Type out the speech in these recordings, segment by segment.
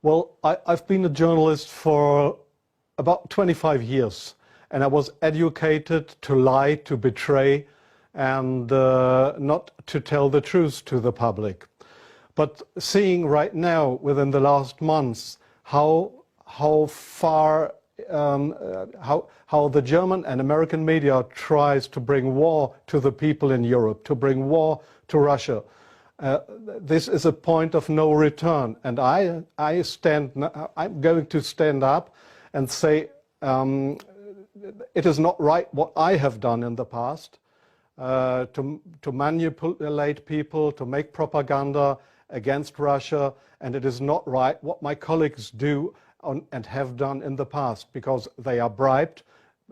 Well, I've been a journalist for about 25 years, and I was educated to lie, to betray, and not to tell the truth to the public. But seeing right now, within the last months, how far how the German and American media tries to bring war to the people in Europe, to bring war to Russia. This is a point of no return, and I'm going to stand up and say it is not right what I have done in the past, to manipulate people, to make propaganda against Russia, and it is not right what my colleagues do and have done in the past, because they are bribed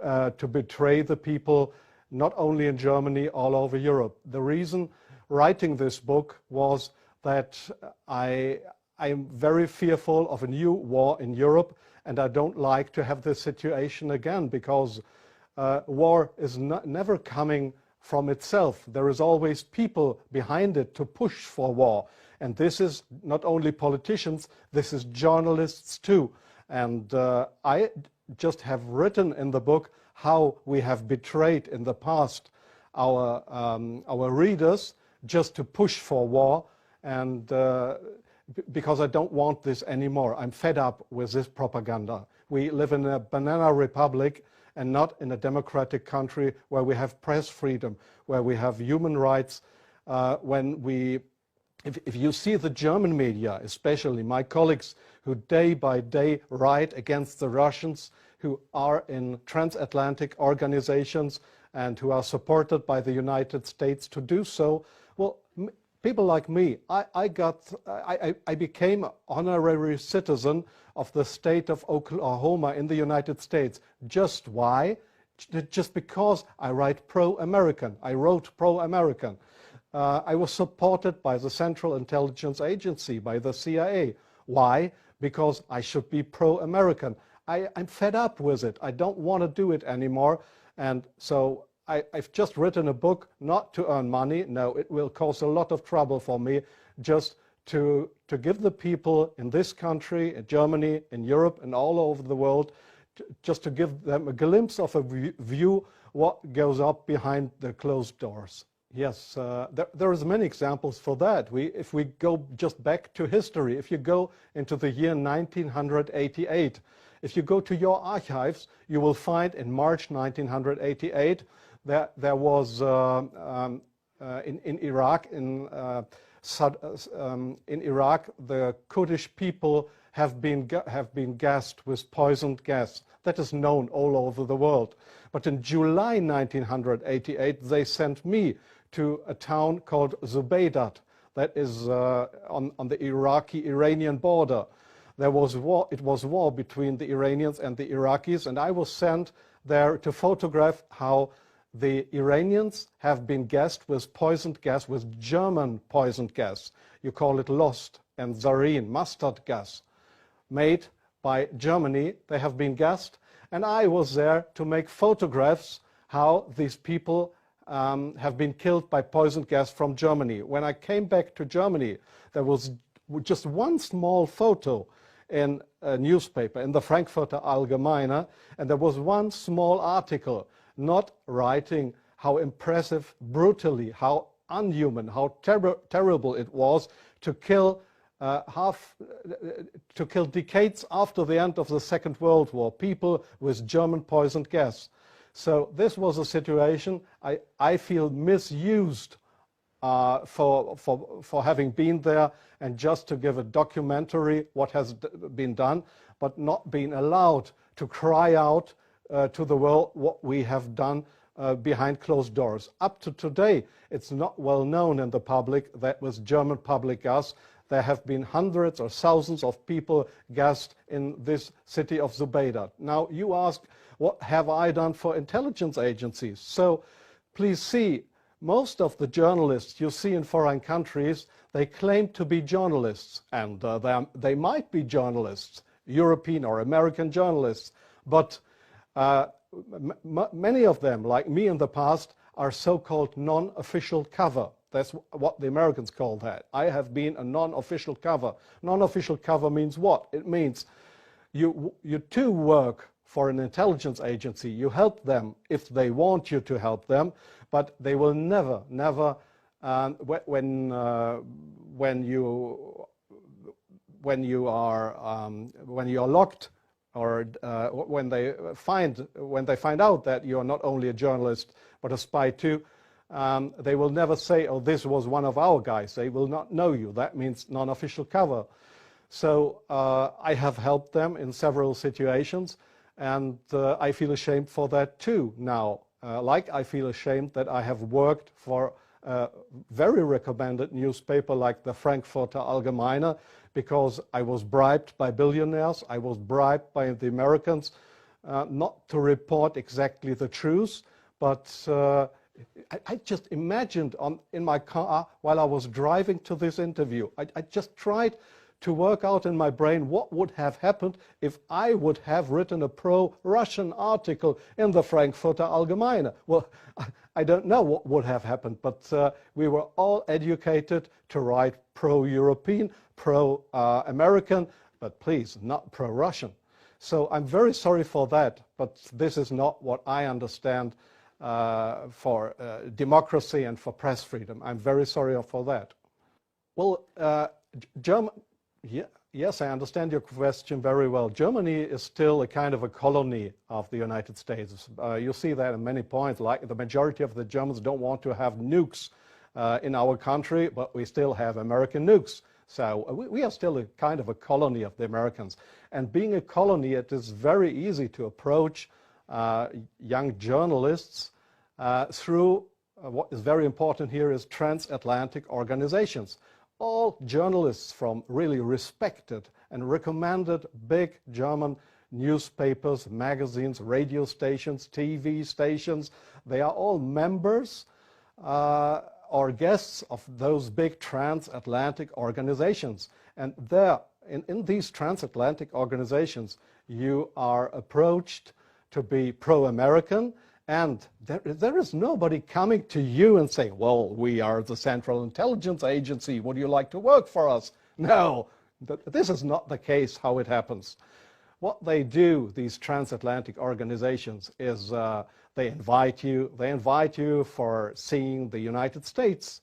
to betray the people, not only in Germany, all over Europe. The reason writing this book was that I am very fearful of a new war in Europe, and I don't like to have this situation again, because war is never coming from itself. There is always people behind it to push for war. And this is not only politicians, this is journalists too. And I just have written in the book how we have betrayed in the past our readers just to push for war, and because I don't want this anymore. I'm fed up with this propaganda. We live in a banana republic and not in a democratic country where we have press freedom, where we have human rights. If you see the German media, especially my colleagues who day by day write against the Russians, who are in transatlantic organizations and who are supported by the United States to do so, well, people like me, I became an honorary citizen of the state of Oklahoma in the United States. Just why? Just because I write pro-American. I wrote pro-American. I was supported by the Central Intelligence Agency, by the CIA. Why? Because I should be pro-American. I'm fed up with it. I don't want to do it anymore. And so I've just written a book not to earn money. No, it will cause a lot of trouble for me, just to give the people in this country, in Germany, in Europe, and all over the world, just to give them a glimpse of a view what goes up behind the closed doors. Yes, there is many examples for that. If we go just back to history, if you go into the year 1988, if you go to your archives, you will find in March 1988 there was in Iraq, in Iraq, the Kurdish people have been gassed with poisoned gas. That is known all over the world. But in July 1988, they sent me to a town called Zubaydat, that is on the Iraqi-Iranian border. There was war. It was war between the Iranians and the Iraqis, and I was sent there to photograph how the Iranians have been gassed with poisoned gas, with German poisoned gas. You call it Lost and Zarine, mustard gas, made by Germany. They have been gassed, and I was there to make photographs how these people have been killed by poison gas from Germany. When I came back to Germany, there was just one small photo in a newspaper, in the Frankfurter Allgemeine, and there was one small article not writing how impressive, brutally, how unhuman, how terrible it was to kill decades after the end of the Second World War, people with German poisoned gas. So this was a situation I feel misused for having been there and just to give a documentary what has been done, but not being allowed to cry out to the world what we have done behind closed doors. Up to today, it's not well known in the public that with German public gas, there have been hundreds or thousands of people gassed in this city of Zubaydat. Now you ask, what have I done for intelligence agencies? So please see, most of the journalists you see in foreign countries, they claim to be journalists, and they might be journalists, European or American journalists, but many of them, like me in the past, are so-called non-official cover. That's what the Americans call that. I have been a non-official cover. Non-official cover means what? It means you too work for an intelligence agency. You help them if they want you to help them, but they will never, when you are locked, or when they find out that you are not only a journalist but a spy too, they will never say, "Oh, this was one of our guys." They will not know you. That means non-official cover. So I have helped them in several situations, and I feel ashamed for that too now. Like I feel ashamed that I have worked for a very recommended newspaper like the Frankfurter Allgemeine, because I was bribed by billionaires, I was bribed by the Americans not to report exactly the truth, but I just imagined in my car while I was driving to this interview, I just tried to work out in my brain what would have happened if I would have written a pro-Russian article in the Frankfurter Allgemeine. Well, I don't know what would have happened, but we were all educated to write pro-European, pro-American, but please, not pro-Russian. So I'm very sorry for that, but this is not what I understand for democracy and for press freedom. I'm very sorry for that. Well, yes, I understand your question very well. Germany is still a kind of a colony of the United States. You see that in many points, like the majority of the Germans don't want to have nukes in our country, but we still have American nukes. So we are still a kind of a colony of the Americans. And being a colony, it is very easy to approach young journalists through what is very important here is transatlantic organizations. All journalists from really respected and recommended big German newspapers, magazines, radio stations, TV stations, they are all members or guests of those big transatlantic organizations. And there, in these transatlantic organizations, you are approached to be pro-American, and there is nobody coming to you and saying, "Well, we are the Central Intelligence Agency, would you like to work for us?" No, this is not the case how it happens. What they do, these transatlantic organizations, is they invite you for seeing the United States.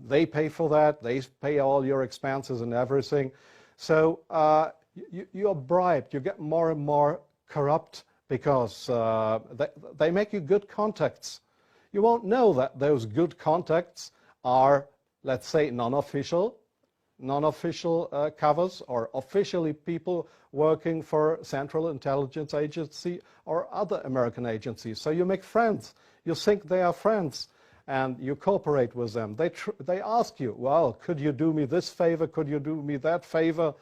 They pay for that, they pay all your expenses and everything. So you are bribed, you get more and more corrupt, because they make you good contacts. You won't know that those good contacts are, let's say, non-official covers, or officially people working for Central Intelligence Agency or other American agencies. So you make friends. You think they are friends, and you cooperate with them. They ask you, "Well, could you do me this favor? Could you do me that favor?"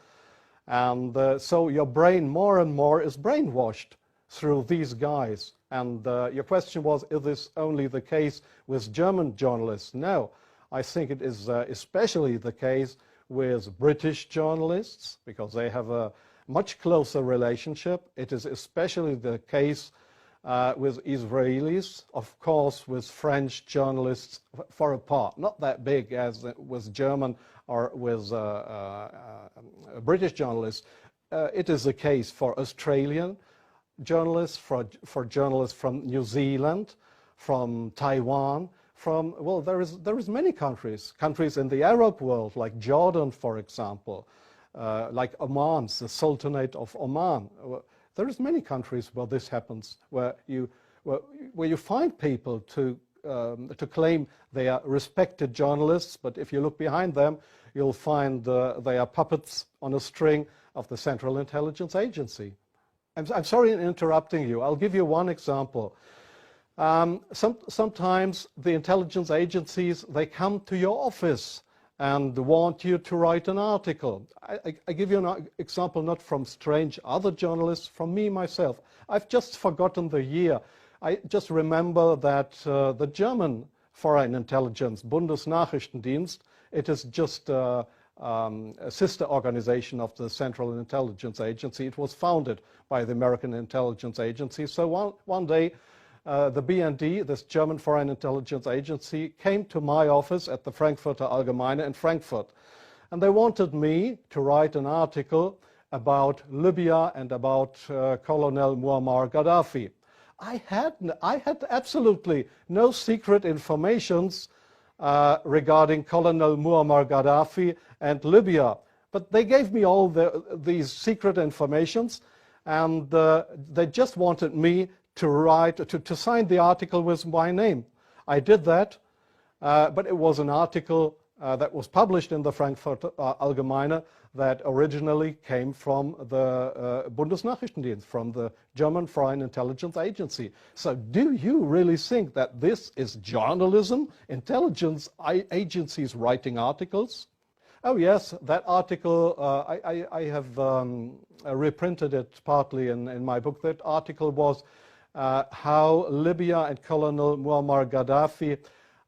And so your brain more and more is brainwashed through these guys. And your question was, is this only the case with German journalists? No, I think it is especially the case with British journalists, because they have a much closer relationship. It is especially the case with Israelis, of course with French journalists for a part, not that big as with German or with British journalists. It is the case for Australian journalists, for journalists from New Zealand, from Taiwan, from, well, there is many countries in the Arab world, like Jordan, for example, like Oman, the Sultanate of Oman. There is many countries where this happens, where you find people to claim they are respected journalists, but if you look behind them, you'll find they are puppets on a string of the Central Intelligence Agency. I'm sorry in interrupting you. I'll give you one example. Sometimes the intelligence agencies, they come to your office and want you to write an article. I give you an example not from strange other journalists, from me myself. I've just forgotten the year. I just remember that the German Foreign Intelligence, Bundesnachrichtendienst, it is just a sister organization of the Central Intelligence Agency. It was founded by the American Intelligence Agency. So one day the BND, this German Foreign Intelligence Agency, came to my office at the Frankfurter Allgemeine in Frankfurt. And they wanted me to write an article about Libya and about Colonel Muammar Gaddafi. I had absolutely no secret informations regarding Colonel Muammar Gaddafi and Libya. But they gave me all these secret informations, and they just wanted me to write, to sign the article with my name. I did that, but it was an article that was published in the Frankfurter Allgemeine that originally came from the Bundesnachrichtendienst, from the German Foreign Intelligence Agency. So do you really think that this is journalism, intelligence agencies writing articles? Oh yes, that article, I have reprinted it partly in my book. That article was how Libya and Colonel Muammar Gaddafi,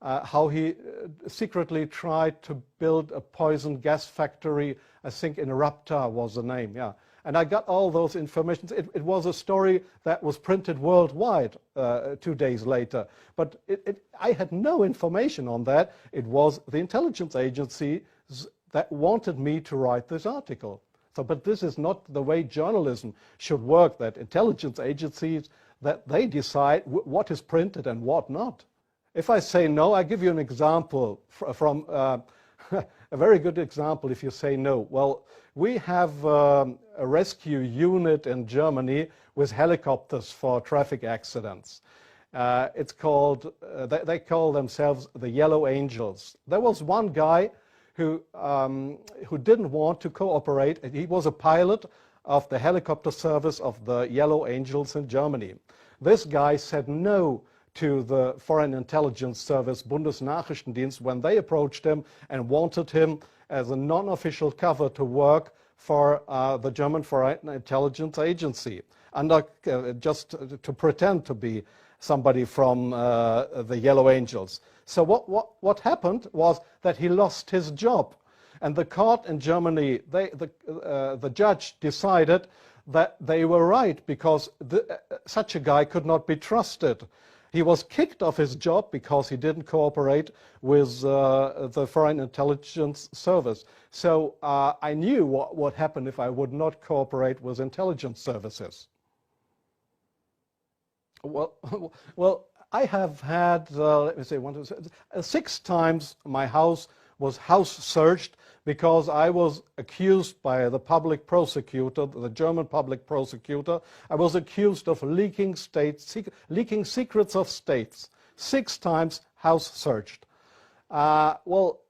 how he secretly tried to build a poison gas factory, I think in Rabta was the name, yeah. And I got all those information. It was a story that was printed worldwide 2 days later. But I had no information on that. It was the intelligence agency that wanted me to write this article. So, but this is not the way journalism should work, that intelligence agencies, that they decide what is printed and what not. If I say no, I give you an example from a very good example if you say no. Well, we have a rescue unit in Germany with helicopters for traffic accidents. It's called, they call themselves the Yellow Angels. There was one guy who didn't want to cooperate. He was a pilot of the helicopter service of the Yellow Angels in Germany. This guy said no to the Foreign Intelligence Service, Bundesnachrichtendienst, when they approached him and wanted him as a non-official cover to work for the German Foreign Intelligence Agency, under, just to pretend to be somebody from the Yellow Angels. So what happened was that he lost his job. And the court in Germany, the judge decided that they were right, because such a guy could not be trusted. He was kicked off his job because he didn't cooperate with the Foreign Intelligence Service. So I knew what would happen if I would not cooperate with intelligence services. Well, I have had, let me say, 6 times my house was house searched because I was accused by the public prosecutor, the German public prosecutor. I was accused of leaking secrets of states. 6 times house searched. Well,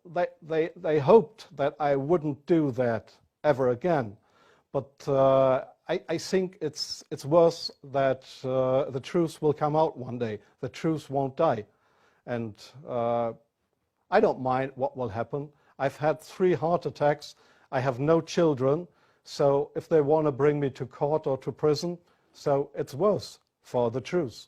they hoped that I wouldn't do that ever again. But I think it's worse that the truth will come out one day. The truth won't die. And I don't mind what will happen. I've had 3 heart attacks. I have no children. So if they want to bring me to court or to prison, so it's worse for the truth.